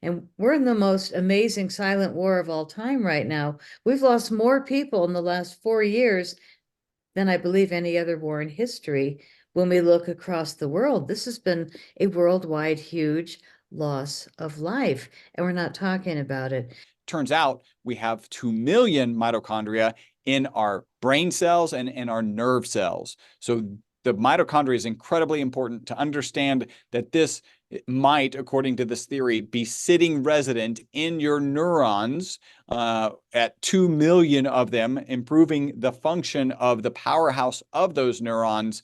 And we're in the most amazing silent war of all time right now. We've lost more people in the last 4 years than I believe any other war in history. When we look across the world, this has been a worldwide huge loss of life, and we're not talking about it. Turns out we have 2 million mitochondria in our brain cells and in our nerve cells. So the mitochondria is incredibly important to understand that this might, according to this theory, be sitting resident in your neurons at 2 million of them, improving the function of the powerhouse of those neurons.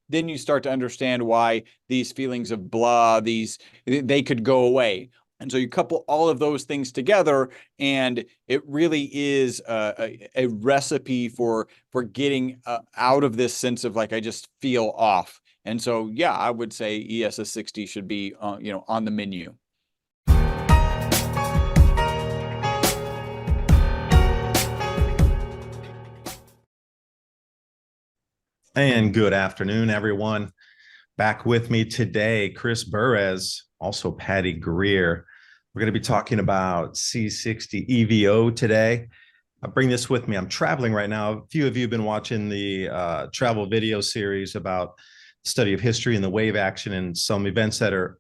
Then you start to understand why these feelings of blah, they could go away. And so you couple all of those things together, and it really is a recipe for getting out of this sense of like, I just feel off. And so, yeah, I would say ESS 60 should be, on the menu. And good afternoon, everyone. Back with me today, Chris Burres, also Patty Greere. We're going to be talking about C60 EVO today. I bring this with me. I'm traveling right now. A few of you have been watching the travel video series about the study of history and the wave action and some events that are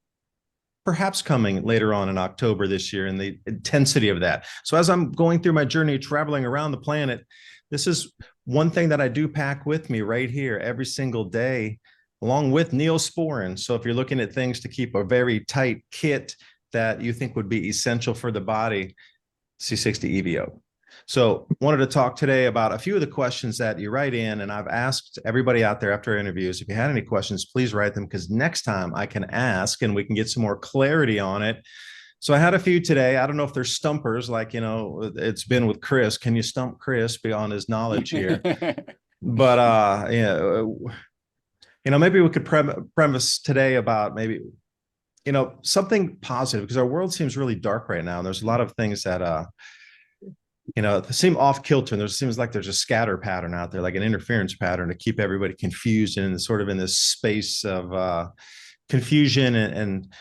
perhaps coming later on in October this year and the intensity of that. So as I'm going through my journey traveling around the planet, this is one thing that I do pack with me right here every single day, along with Neosporin. So if you're looking at things to keep a very tight kit that you think would be essential for the body, C60 EVO. So wanted to talk today about a few of the questions that you write in, and I've asked everybody out there after interviews, if you had any questions, please write them, because next time I can ask and we can get some more clarity on it. So I had a few today. I don't know if they're stumpers, like, it's been with Chris. Can you stump Chris beyond his knowledge here? But maybe we could premise today about maybe, something positive, because our world seems really dark right now. And there's a lot of things that, seem off kilter. And there seems like there's a scatter pattern out there, like an interference pattern to keep everybody confused and sort of in this space of confusion and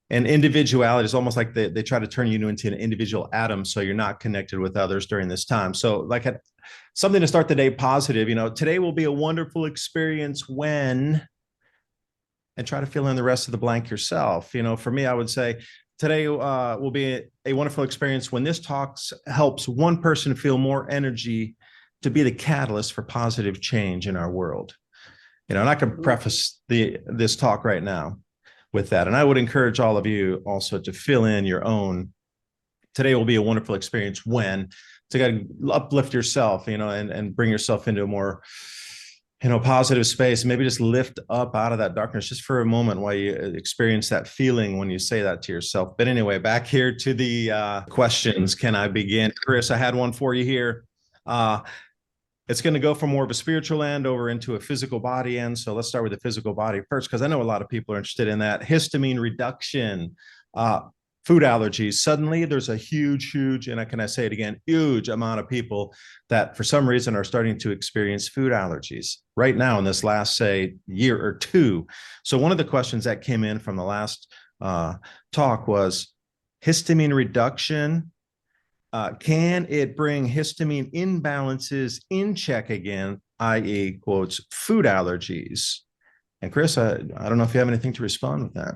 individuality. Is almost like they try to turn you into an individual atom, so you're not connected with others during this time. So like something to start the day positive, today will be a wonderful experience when, and try to fill in the rest of the blank yourself. For me, I would say today will be a wonderful experience when this talk helps one person feel more energy to be the catalyst for positive change in our world. And I can preface this talk right now with that. And I would encourage all of you also to fill in your own. Today will be a wonderful experience when, to uplift yourself, and bring yourself into a more, positive space. Maybe just lift up out of that darkness just for a moment while you experience that feeling when you say that to yourself. But anyway, back here to the questions. Can I begin? Chris, I had one for you here. It's going to go from more of a spiritual end over into a physical body end. So let's start with the physical body first, because I know a lot of people are interested in that. Histamine reduction, food allergies. Suddenly there's a huge, and can I say it again, huge amount of people that for some reason are starting to experience food allergies right now in this last, say, year or two. So one of the questions that came in from the last talk was histamine reduction. Can it bring histamine imbalances in check again, i.e., quotes, food allergies? And Chris, I don't know if you have anything to respond with that.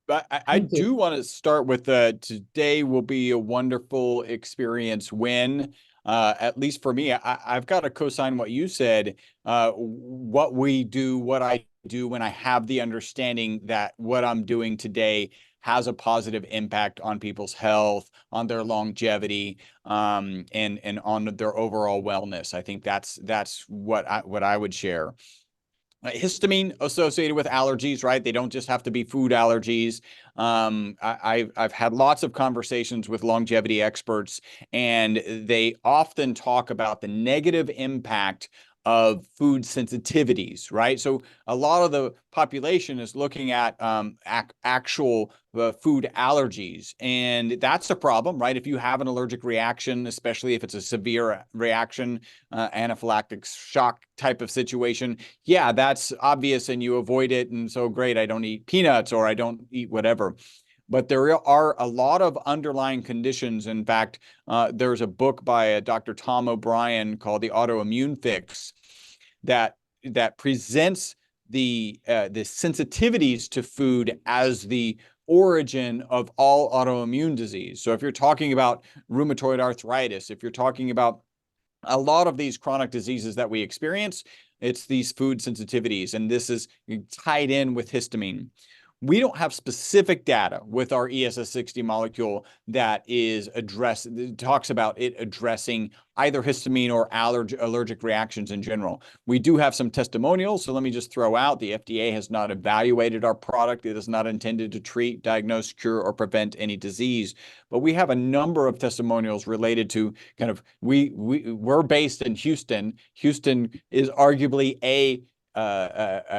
But I do want to start with today will be a wonderful experience when, at least for me, I've got to co-sign what you said. What I do when I have the understanding that what I'm doing today has a positive impact on people's health, on their longevity, and on their overall wellness. I think that's what I would share. Histamine associated with allergies, right? They don't just have to be food allergies. I've had lots of conversations with longevity experts, and they often talk about the negative impact of food sensitivities, right? So a lot of the population is looking at actual food allergies, and that's a problem, right? If you have an allergic reaction, especially if it's a severe reaction, anaphylactic shock type of situation, yeah, that's obvious and you avoid it. And so great, I don't eat peanuts or I don't eat whatever. but there are a lot of underlying conditions. In fact, there's a book by Dr. Tom O'Brien called The Autoimmune Fix that presents the sensitivities to food as the origin of all autoimmune disease. So if you're talking about rheumatoid arthritis, if you're talking about a lot of these chronic diseases that we experience, it's these food sensitivities, and this is tied in with histamine. We don't have specific data with our ESS60 molecule that talks about it addressing either histamine or allergic reactions in general. We do have some testimonials, so let me just throw out, the FDA has not evaluated our product. It is not intended to treat, diagnose, cure, or prevent any disease. But we have a number of testimonials related to kind of, we're based in Houston. Houston is arguably a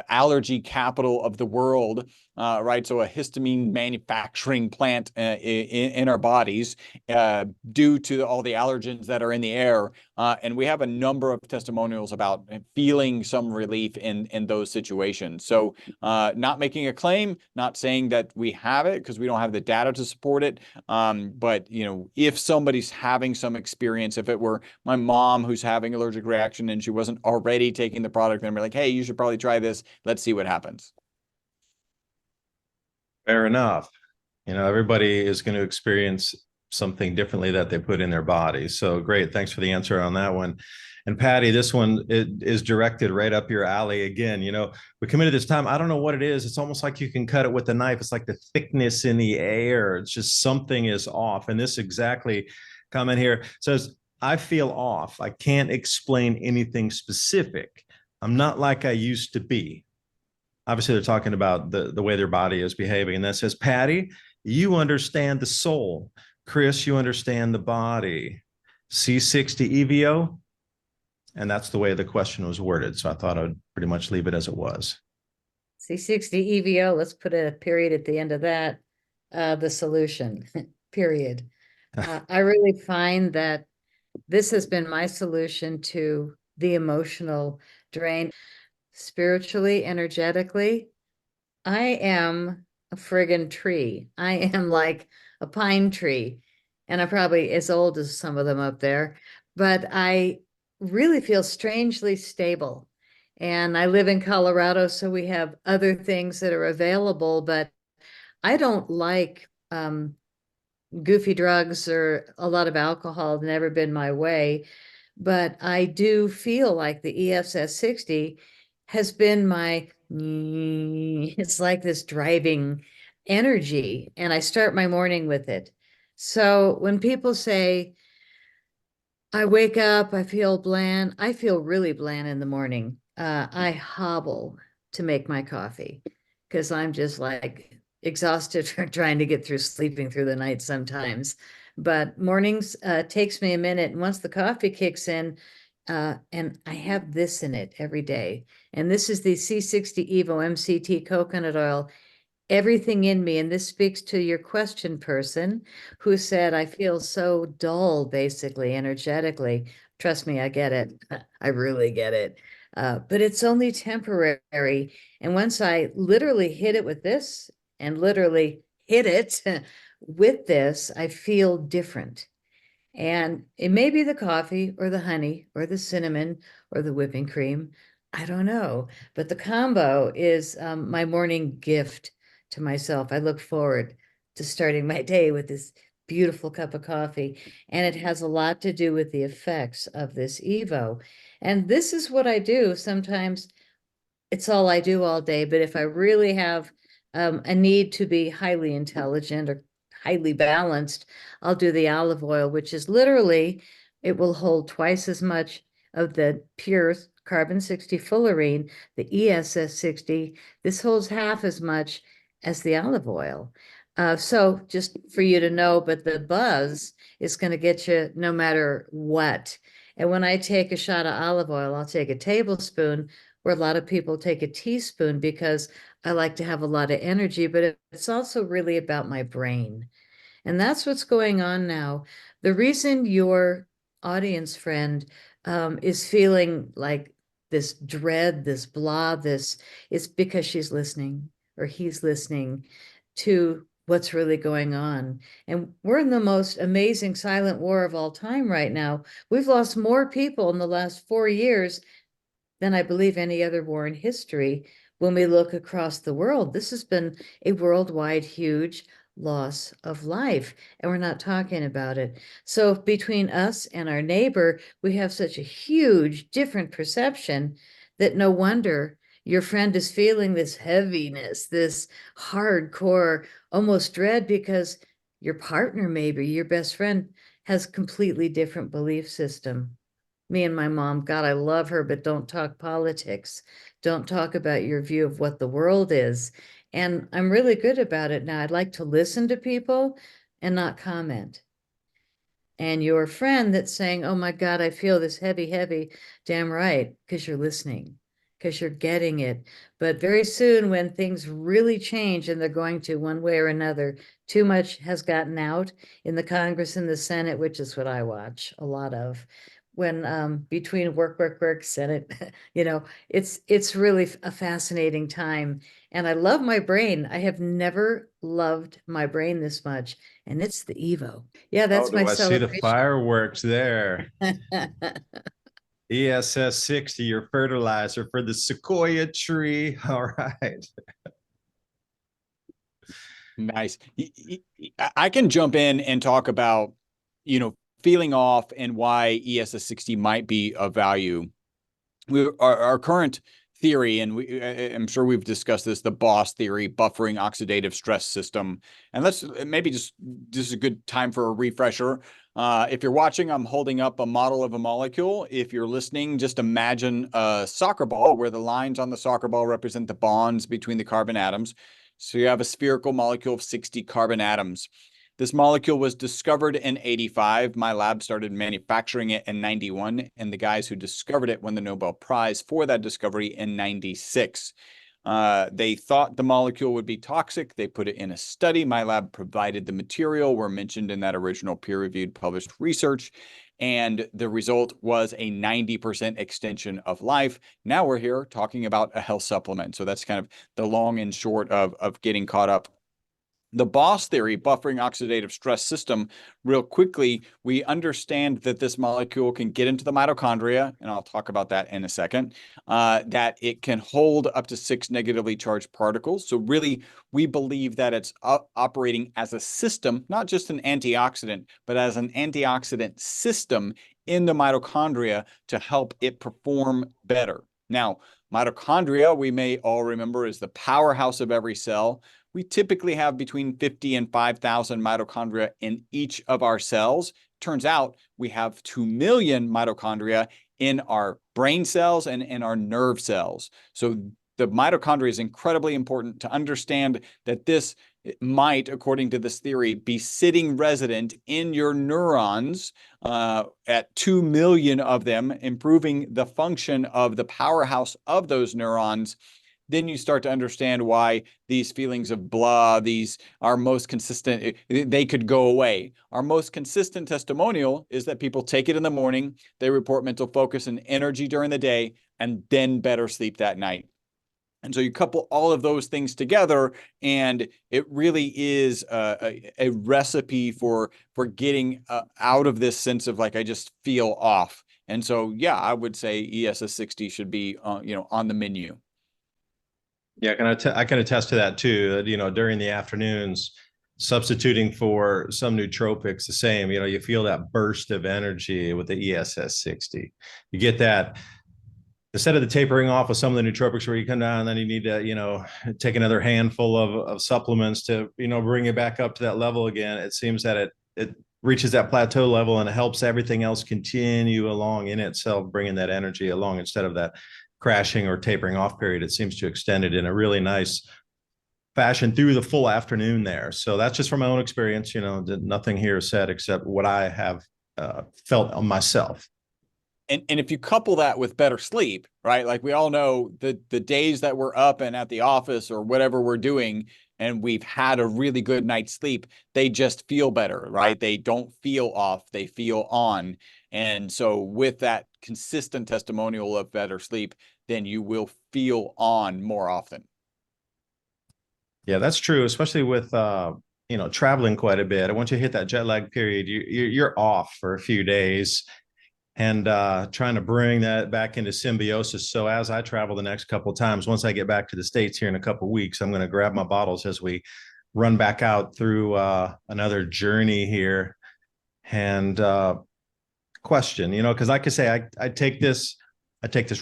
allergy capital of the world, right? So a histamine manufacturing plant in our bodies due to all the allergens that are in the air. And we have a number of testimonials about feeling some relief in those situations. So not making a claim, not saying that we have it because we don't have the data to support it. But, you know, if somebody's having some experience, if it were my mom who's having allergic reaction and she wasn't already taking the product, then we're like, hey, you should probably try this. Let's see what happens. Fair enough. You know, everybody is going to experience something differently that they put in their body. So great. Thanks for the answer on that one. And Patty, this one is directed right up your alley again. You know, we committed this time. I don't know what it is. It's almost like you can cut it with a knife. It's like the thickness in the air. It's just something is off. And this exactly comment here says, I feel off. I can't explain anything specific. I'm not like I used to be. Obviously, they're talking about the way their body is behaving. And that says, Patty, you understand the soul. Chris, you understand the body. C60 EVO. And that's the way the question was worded. So I thought I would pretty much leave it as it was. C60 EVO, let's put a period at the end of that. The solution, period. I really find that this has been my solution to the emotional drain. Spiritually, energetically, I am a friggin' tree. I am like a pine tree, and I'm probably as old as some of them up there, but I really feel strangely stable. And I live in Colorado, so we have other things that are available, but I don't like goofy drugs or a lot of alcohol, never been my way. But I do feel like the ESS60 has been my, it's like this driving energy, and I start my morning with it. So when people say, I wake up, I feel bland, I feel really bland in the morning. I hobble to make my coffee because I'm just like exhausted from trying to get through sleeping through the night sometimes. But mornings takes me a minute. And once the coffee kicks in, and I have this in it every day. And this is the C60 EVO MCT coconut oil. Everything in me, and this speaks to your question person who said, I feel so dull, basically, energetically. Trust me, I get it. I really get it. But it's only temporary. And once I literally hit it with this and literally hit it with this, I feel different. And it may be the coffee or the honey or the cinnamon or the whipping cream. I don't know. But the combo is my morning gift to myself. I look forward to starting my day with this beautiful cup of coffee. And it has a lot to do with the effects of this EVO. And this is what I do. Sometimes it's all I do all day. But if I really have a need to be highly intelligent or highly balanced, I'll do the olive oil, which is literally, it will hold twice as much of the pure carbon 60 fullerene, the ESS 60. This holds half as much as the olive oil. So just for you to know, but the buzz is going to get you no matter what. And when I take a shot of olive oil, I'll take a tablespoon, where a lot of people take a teaspoon, because I like to have a lot of energy, but it's also really about my brain. And that's what's going on now. The reason your audience friend is feeling like this dread, this blah, this is because she's listening, or he's listening to what's really going on. And we're in the most amazing silent war of all time right now. We've lost more people in the last 4 years than I believe any other war in history. When we look across the world, this has been a worldwide huge loss of life, and we're not talking about it. So between us and our neighbor, we have such a huge different perception that no wonder your friend is feeling this heaviness, this hardcore, almost dread, because your partner, maybe your best friend, has completely different belief system. Me and my mom, God, I love her, but don't talk politics. Don't talk about your view of what the world is. And I'm really good about it now. I'd like to listen to people and not comment. And your friend that's saying, oh my God, I feel this heavy, heavy, damn right, because you're listening, because you're getting it. But very soon, when things really change, and they're going to one way or another, too much has gotten out in the Congress and the Senate, which is what I watch a lot of. When between work, Senate, it's really a fascinating time. And I love my brain. I have never loved my brain this much. And it's the Evo. Yeah, that's Oh, my do I see the celebration. fireworks there? ESS 60, your fertilizer for the sequoia tree. All right. Nice. I can jump in and talk about, feeling off and why ESS 60 might be of value. Our current theory, and I'm sure we've discussed this, the BOSS theory, buffering oxidative stress system. And let's maybe this is a good time for a refresher. If you're watching, I'm holding up a model of a molecule. If you're listening, just imagine a soccer ball where the lines on the soccer ball represent the bonds between the carbon atoms. So you have a spherical molecule of 60 carbon atoms. This molecule was discovered in 85. My lab started manufacturing it in 91, and the guys who discovered it won the Nobel Prize for that discovery in 96. They thought the molecule would be toxic. They put it in a study. My lab provided the material, were mentioned in that original peer-reviewed published research, and the result was a 90% extension of life. Now we're here talking about a health supplement. So that's kind of the long and short of getting caught up. The BOSS theory, buffering oxidative stress system, real quickly, we understand that this molecule can get into the mitochondria, and I'll talk about that in a second, that it can hold up to 6 negatively charged particles. So really, we believe that it's operating as a system, not just an antioxidant, but as an antioxidant system in the mitochondria to help it perform better. Now, mitochondria, we may all remember, is the powerhouse of every cell. We typically have between 50 and 5,000 mitochondria in each of our cells. Turns out we have 2 million mitochondria in our brain cells and in our nerve cells. So the mitochondria is incredibly important to understand that this might, according to this theory, be sitting resident in your neurons at 2 million of them, improving the function of the powerhouse of those neurons. Then you start to understand why these feelings of blah, these are most consistent, they could go away. Our most consistent testimonial is that people take it in the morning, they report mental focus and energy during the day, and then better sleep that night. And so you couple all of those things together, and it really is a recipe for getting out of this sense of like, I just feel off. And so, yeah, I would say ESS 60 should be, on the menu. Yeah, I can attest to that too. During the afternoons, substituting for some nootropics, the same. You feel that burst of energy with the ESS 60. You get that instead of the tapering off of some of the nootropics where you come down and then you need to, take another handful of supplements to, bring it back up to that level again. It seems that it reaches that plateau level and it helps everything else continue along in itself, bringing that energy along instead of that crashing or tapering off period. It seems to extend it in a really nice fashion through the full afternoon there. So that's just from my own experience. Nothing here is said except what I have felt on myself. And if you couple that with better sleep, right? Like we all know the days that we're up and at the office or whatever we're doing, and we've had a really good night's sleep, they just feel better, right? They don't feel off, they feel on. And so with that consistent testimonial of better sleep, then you will feel on more often. Yeah, that's true, especially with traveling quite a bit. And once you hit that jet lag period, you're off for a few days, and trying to bring that back into symbiosis. So as I travel the next couple of times, once I get back to the States here in a couple of weeks, I'm going to grab my bottles as we run back out through another journey here. And question, because like I say, I take this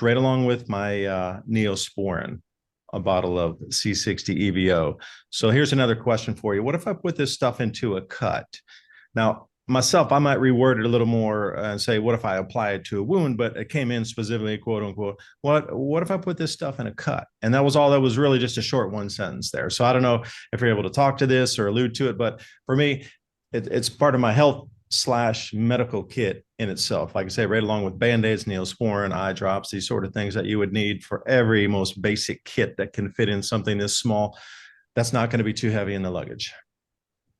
right along with my Neosporin, a bottle of C60 EVO. So here's another question for you. What if I put this stuff into a cut? Now, myself, I might reword it a little more and say, what if I apply it to a wound? But it came in specifically, quote unquote, what if I put this stuff in a cut? And that was all. That was really just a short one sentence there. So I don't know if you're able to talk to this or allude to it, but for me, it's part of my health/medical kit in itself. Like I say, right along with Band-Aids, Neosporin, eye drops, these sort of things that you would need for every most basic kit that can fit in something this small. That's not going to be too heavy in the luggage.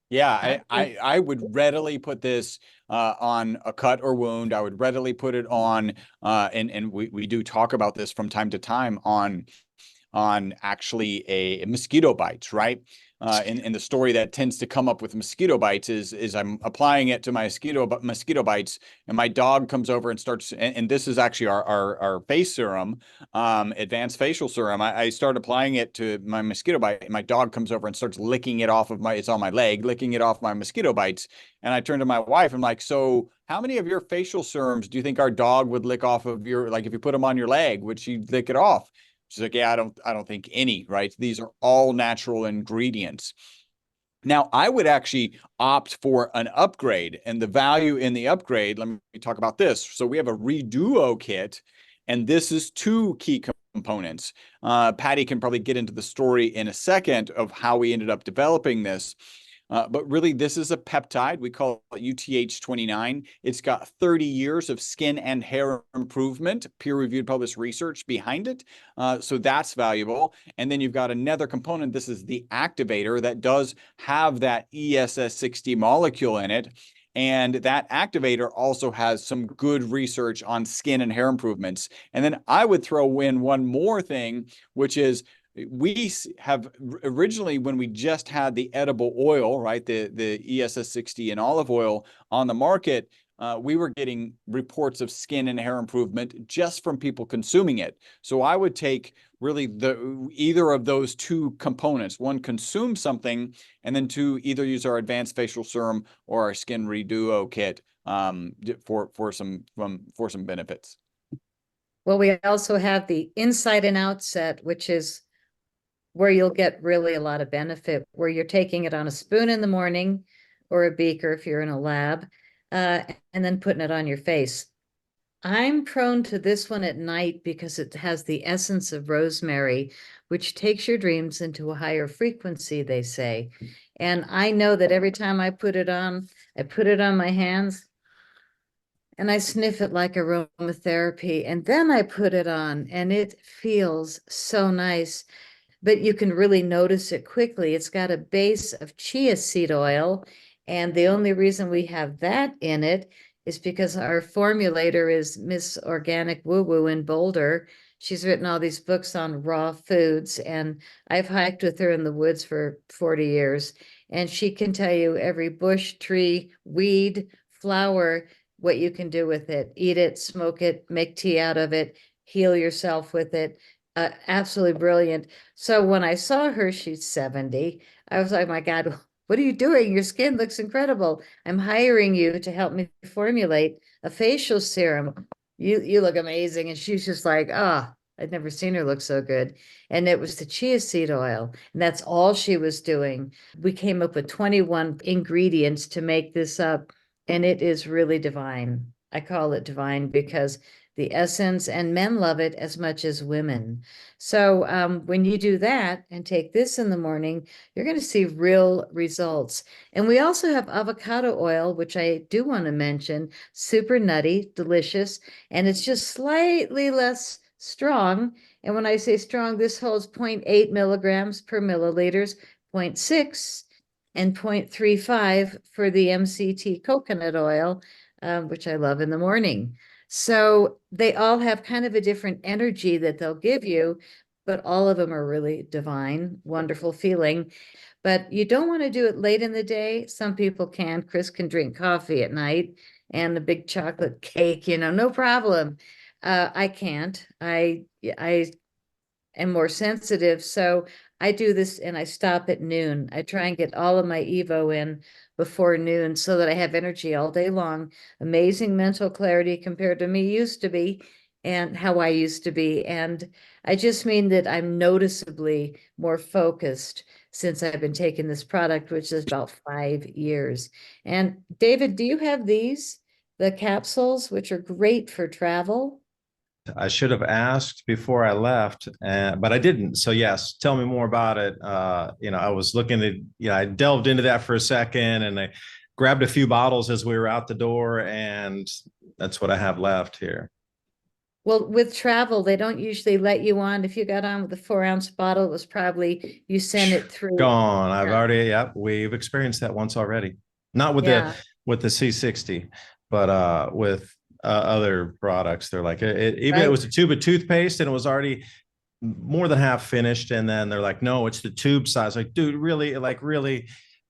Yeah, I would readily put this on a cut or wound. I would readily put it on, and we do talk about this from time to time on actually a mosquito bites, right? And the story that tends to come up with mosquito bites is I'm applying it to my mosquito bites, and my dog comes over and starts, and this is actually our face serum, advanced facial serum. I start applying it to my mosquito bite, and my dog comes over and starts licking it off of it's on my leg, licking it off my mosquito bites. And I turn to my wife, I'm like, so how many of your facial serums do you think our dog would lick off of your, like if you put them on your leg, would she lick it off? She's like, yeah, I don't think any, right? These are all natural ingredients. Now, I would actually opt for an upgrade, and the value in the upgrade, let me talk about this. So we have a Reduo kit, and this is 2 key components. Patty can probably get into the story in a second of how we ended up developing this. But really, this is a peptide. We call it UTH-29. It's got 30 years of skin and hair improvement, peer-reviewed published research behind it. So that's valuable. And then you've got another component. This is the activator that does have that ESS60 molecule in it. And that activator also has some good research on skin and hair improvements. And then I would throw in one more thing, which is we have originally, when we just had the edible oil, right, the ESS60 and olive oil on the market, we were getting reports of skin and hair improvement just from people consuming it. So I would take really either of those 2 components. One, consume something, and then 2, either use our advanced facial serum or our skin reduo kit for some benefits. Well, we also have the inside and out set, which is where you'll get really a lot of benefit, where you're taking it on a spoon in the morning or a beaker if you're in a lab, and then putting it on your face. I'm prone to this one at night because it has the essence of rosemary, which takes your dreams into a higher frequency, they say. And I know that every time I put it on my hands, and I sniff it like aromatherapy, and then I put it on, and it feels so nice. But you can really notice it quickly. It's got a base of chia seed oil, and the only reason we have that in it is because our formulator is Miss Organic Woo Woo in Boulder. She's written all these books on raw foods, and I've hiked with her in the woods for 40 years, and she can tell you every bush, tree, weed, flower, what you can do with it. Eat it, smoke it, make tea out of it, heal yourself with it. Absolutely brilliant. So when I saw her, she's 70. I was like, my God, what are you doing? Your skin looks incredible. I'm hiring you to help me formulate a facial serum. You look amazing. And she's just like, I'd never seen her look so good. And it was the chia seed oil. And that's all she was doing. We came up with 21 ingredients to make this up. And it is really divine. I call it divine because the essence, and men love it as much as women. So when you do that and take this in the morning, you're going to see real results. And we also have avocado oil, which I do want to mention, super nutty, delicious, and it's just slightly less strong. And when I say strong, this holds 0.8 milligrams per milliliters, 0.6 and 0.35 for the MCT coconut oil, which I love in the morning. So they all have kind of a different energy that they'll give you, but all of them are really divine, wonderful feeling. but you don't want to do it late in the day. Some people can. Chris can drink coffee at night and a big chocolate cake, no problem. I can't. I am more sensitive. So I do this and I stop at noon. I try and get all of my Evo in before noon so that I have energy all day long. Amazing mental clarity compared to me used to be and how I used to be. And I just mean that I'm noticeably more focused since I've been taking this product, which is about 5 years. And David, do you have these, the capsules, which are great for travel? I should have asked before I left, but I didn't. So yes, tell me more about it. I was looking at, I delved into that for a second, and I grabbed a few bottles as we were out the door, and that's what I have left here. Well, with travel, they don't usually let you on. If you got on with a 4-ounce bottle, it was probably you sent it through. Gone. I've already, we've experienced that once already. Not with the C60, but with other products. They're like, it was a tube of toothpaste and it was already more than half finished. And then they're like, no, it's the tube size. Like, dude, really,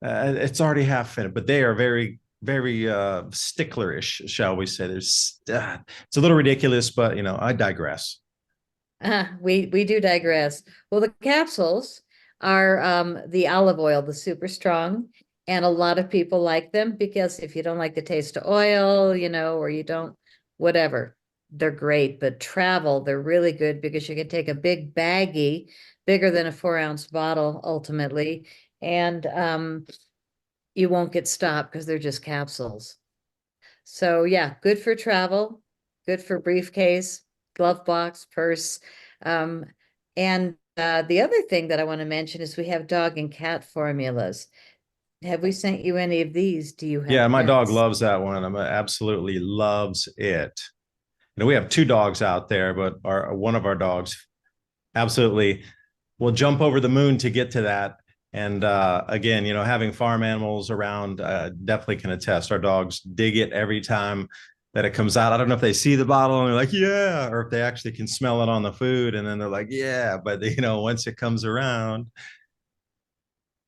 it's already half finished. But they are very, very sticklerish, shall we say. It's a little ridiculous, but I digress. We do digress. Well, the capsules are the olive oil, the super strong, and a lot of people like them because if you don't like the taste of oil, or you don't, whatever, they're great. But travel, they're really good because you can take a big baggie, bigger than a 4-ounce bottle ultimately, and you won't get stopped because they're just capsules. So yeah, good for travel, good for briefcase, glove box, purse. And the other thing that I want to mention is we have dog and cat formulas. Have we sent you any of these? Do you have Yeah, my dog pets? loves that one. Absolutely loves it. We have 2 dogs out there, but one of our dogs absolutely will jump over the moon to get to that. And again, having farm animals around definitely can attest. Our dogs dig it every time that it comes out. I don't know if they see the bottle and they're like, yeah, or if they actually can smell it on the food and then they're like, yeah. But once it comes around,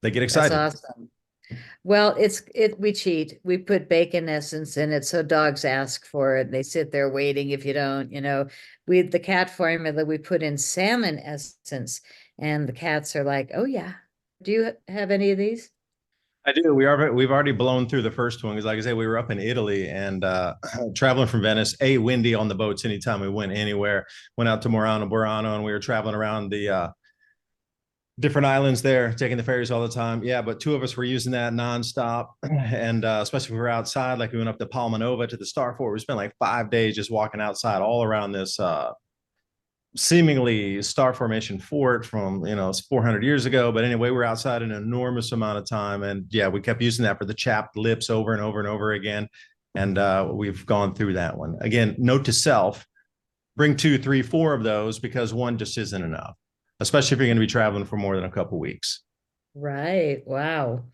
they get excited. That's awesome. Well, we cheat. We put bacon essence in it, so dogs ask for it. They sit there waiting if you don't, the cat formula, we put in salmon essence, and the cats are like, oh yeah. Do you have any of these? I do. We've already blown through the first one because, like I said, we were up in Italy and traveling from Venice. Windy on the boats anytime we went anywhere. Went out to Burano, and we were traveling around the different islands there, taking the ferries all the time. Yeah, but 2 of us were using that nonstop, and especially if we were outside, like we went up to Palma Nova to the Star Fort. We spent like 5 days just walking outside all around this seemingly star formation fort from it's 400 years ago, but anyway, we're outside an enormous amount of time, and yeah, we kept using that for the chapped lips over and over and over again, and we've gone through that one again. Note to self: bring 2, 3, 4 of those because one just isn't enough, especially if you're going to be traveling for more than a couple weeks. Right. Wow.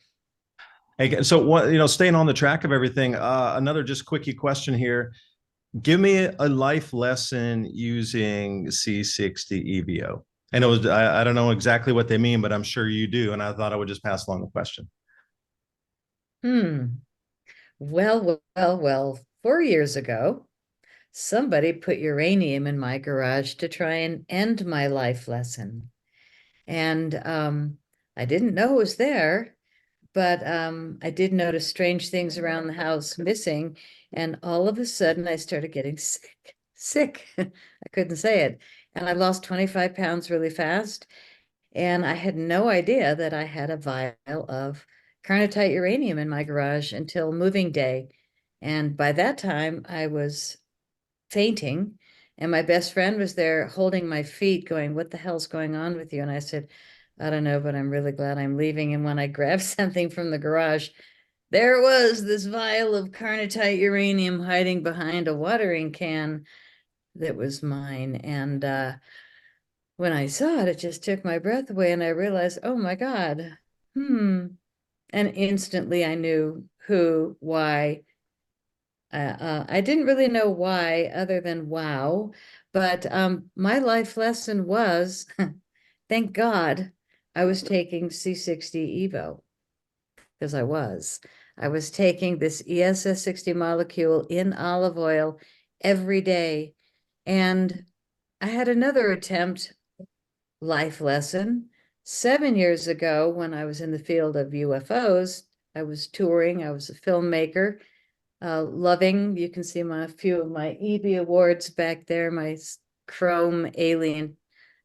Hey, so what, staying on the track of everything, another just quickie question here. Give me a life lesson using C60 EVO. And I don't know exactly what they mean, but I'm sure you do. And I thought I would just pass along the question. Well, 4 years ago, somebody put uranium in my garage to try and end my life lesson. And I didn't know it was there, but I did notice strange things around the house missing. And all of a sudden I started getting sick. I couldn't say it. And I lost 25 pounds really fast. And I had no idea that I had a vial of carnotite uranium in my garage until moving day. And by that time I was fainting. And my best friend was there holding my feet going, what the hell's going on with you? And I said, I don't know, but I'm really glad I'm leaving. And when I grabbed something from the garage, there was this vial of carnotite uranium hiding behind a watering can that was mine. And when I saw it, it just took my breath away. And I realized, oh my God, And instantly I knew who, why. I didn't really know why other than wow. But my life lesson was, thank God, I was taking C60 EVO because I was taking this ESS60 molecule in olive oil every day. And I had another attempt, life lesson, 7 years ago when I was in the field of UFOs. I was touring, I was a filmmaker, loving, you can see a few of my EB awards back there, my Chrome Alien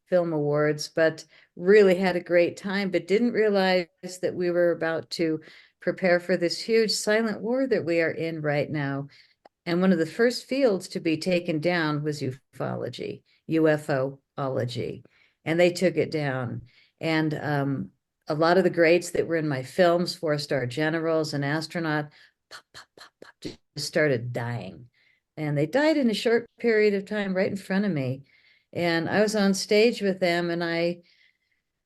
Film Awards, but really had a great time, but didn't realize that we were about to prepare for this huge silent war that we are in right now. And one of the first fields to be taken down was ufology, UFOlogy, and they took it down. And a lot of the greats that were in my films, four-star generals and astronaut, pop, pop, pop, pop, just started dying. And they died in a short period of time right in front of me. And I was on stage with them, and I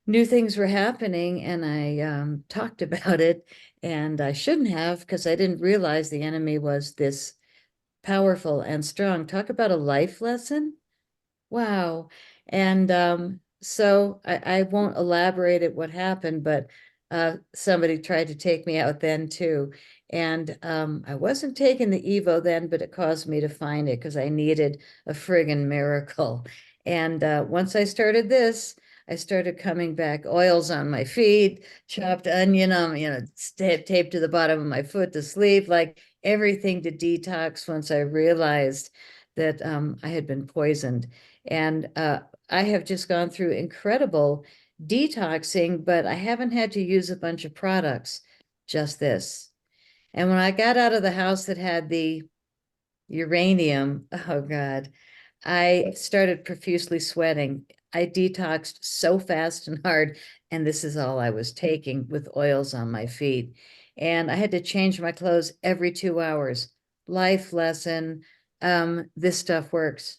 knew things were happening, and I talked about it. And I shouldn't have, because I didn't realize the enemy was this powerful and strong. Talk about a life lesson. Wow. And so I won't elaborate at what happened, but somebody tried to take me out then too. And I wasn't taking the Evo then, but it caused me to find it because I needed a friggin' miracle. And once I started this, I started coming back, oils on my feet, chopped onion on, taped to the bottom of my foot to sleep, like everything to detox once I realized that I had been poisoned. And I have just gone through incredible detoxing, but I haven't had to use a bunch of products, just this. And when I got out of the house that had the uranium, oh God, I started profusely sweating. I detoxed so fast and hard, and this is all I was taking with oils on my feet. And I had to change my clothes every 2 hours. Life lesson. This stuff works.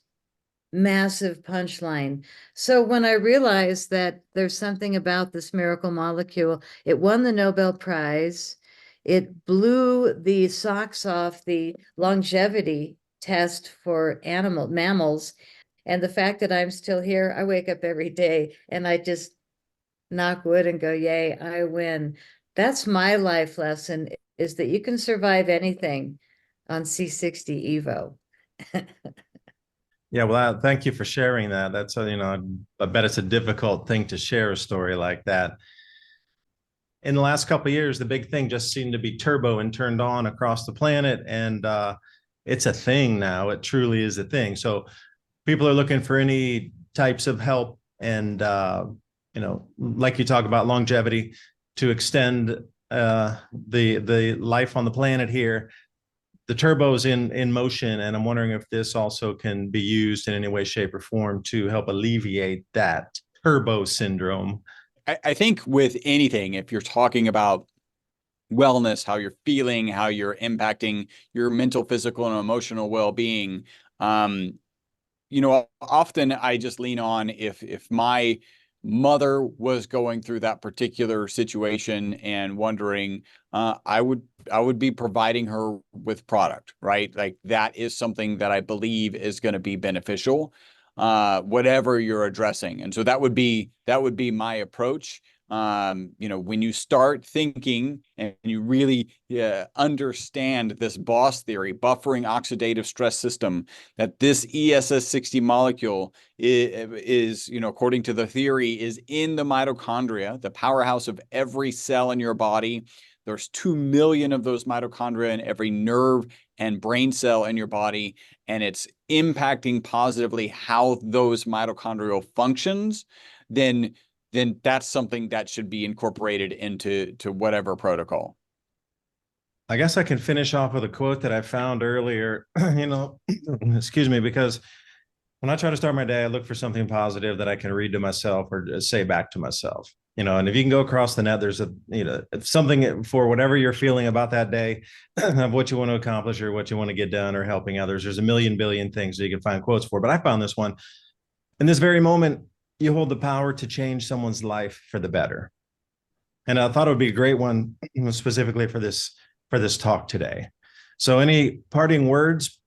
Massive punchline. So when I realized that there's something about this miracle molecule, it won the Nobel Prize. It blew the socks off the longevity test for mammals. And the fact that I'm still here, I wake up every day and I just knock wood and go, yay, I win. That's my life lesson, is that you can survive anything on C60 EVO. Yeah, well, thank you for sharing that. That's I bet it's a difficult thing to share a story like that. In the last couple of years, the big thing just seemed to be turbo and turned on across the planet, and it's a thing now. It truly is a thing. So people are looking for any types of help, and like you talk about longevity, to extend the life on the planet here. The turbo's in motion, and I'm wondering if this also can be used in any way, shape, or form to help alleviate that turbo syndrome. I think with anything, if you're talking about wellness, how you're feeling, how you're impacting your mental, physical, and emotional well-being, often I just lean on if my mother was going through that particular situation and wondering, I would be providing her with product, right? Like that is something that I believe is going to be beneficial, whatever you're addressing. And so that would be my approach. When you start thinking and you really understand this BOSS theory, buffering oxidative stress system, that this ESS60 molecule is, according to the theory, is in the mitochondria, the powerhouse of every cell in your body. There's 2 million of those mitochondria in every nerve and brain cell in your body, and it's impacting positively how those mitochondrial functions, then that's something that should be incorporated into whatever protocol. I guess I can finish off with a quote that I found earlier, excuse me, because when I try to start my day, I look for something positive that I can read to myself or say back to myself. And if you can go across the net, there's something for whatever you're feeling about that day, of what you want to accomplish or what you want to get done or helping others. There's a million billion things that you can find quotes for, but I found this one. In this very moment, you hold the power to change someone's life for the better. And I thought it would be a great one specifically for this talk today. So any parting words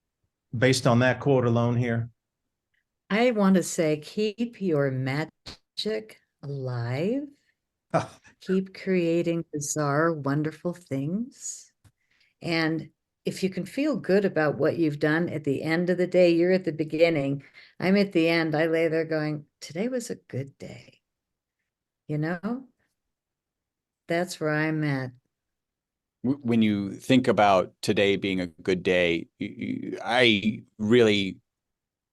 based on that quote alone here? I want to say, keep your magic alive Keep creating bizarre, wonderful things. And if you can feel good about what you've done at the end of the day, you're at the beginning. I'm at the end. I lay there going, today was a good day. You know, that's where I'm at. When you think about today being a good day, I really,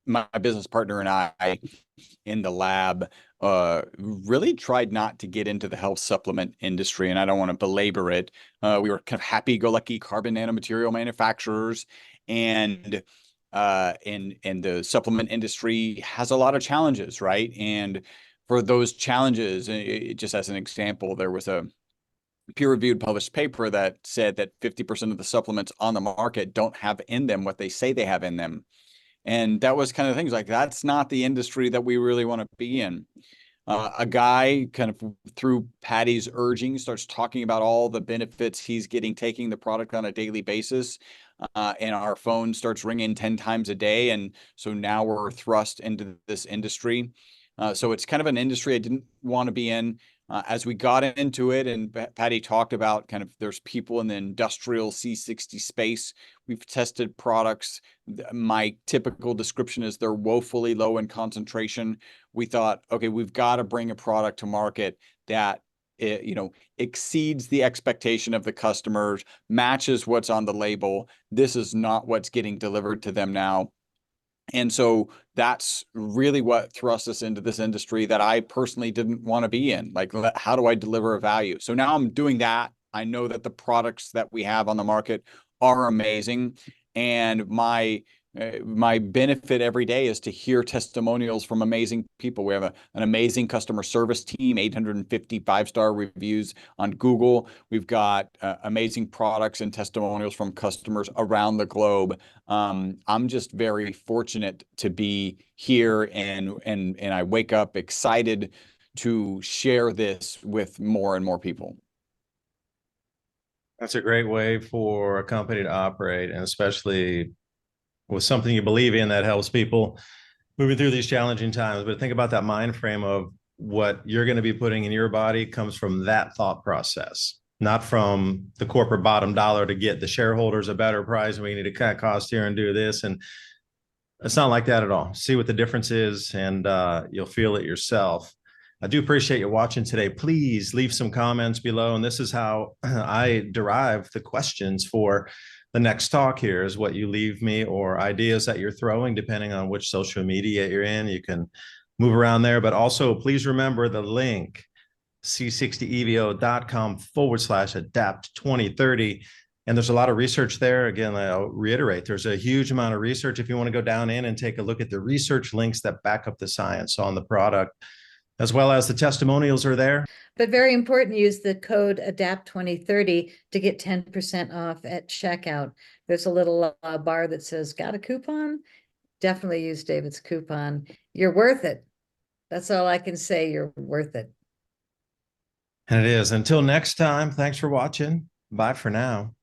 my business partner and I in the lab really tried not to get into the health supplement industry, and I don't want to belabor it. We were kind of happy-go-lucky carbon nanomaterial manufacturers, and the supplement industry has a lot of challenges, right? And for those challenges, just as an example, there was a peer-reviewed published paper that said that 50% of the supplements on the market don't have in them what they say they have in them. And that was kind of things like, that's not the industry that we really want to be in. A guy kind of through Patty's urging starts talking about all the benefits he's getting taking the product on a daily basis. And our phone starts ringing 10 times a day. And so now we're thrust into this industry. So it's kind of an industry I didn't want to be in. As we got into it, and Patty talked about kind of there's people in the industrial C60 space. We've tested products. My typical description is they're woefully low in concentration. We thought, okay, we've got to bring a product to market that exceeds the expectation of the customers, matches what's on the label. This is not what's getting delivered to them now. And so that's really what thrust us into this industry that I personally didn't want to be in. Like, how do I deliver a value? So now I'm doing that. I know that the products that we have on the market are amazing. And my benefit every day is to hear testimonials from amazing people. We have an amazing customer service team, 850 five-star reviews on Google. We've got amazing products and testimonials from customers around the globe. I'm just very fortunate to be here, and I wake up excited to share this with more and more people. That's a great way for a company to operate, and especially with something you believe in that helps people moving through these challenging times. But think about that mind frame of what you're going to be putting in your body comes from that thought process, not from the corporate bottom dollar to get the shareholders a better price. We need to cut costs here and do this. And it's not like that at all. See what the difference is, and you'll feel it yourself. I do appreciate you watching today. Please leave some comments below. And this is how I derive the questions for the next talk here, is what you leave me, or ideas that you're throwing, depending on which social media you're in. You can move around there, but also please remember the link, c60evo.com/adapt2030. And there's a lot of research there. Again, I'll reiterate, there's a huge amount of research. If you want to go down in and take a look at the research links that back up the science on the product, as well as the testimonials are there. But very important, use the code ADAPT2030 to get 10% off at checkout. There's a little bar that says, got a coupon? Definitely use David's coupon. You're worth it. That's all I can say. You're worth it. And it is. Until next time, thanks for watching. Bye for now.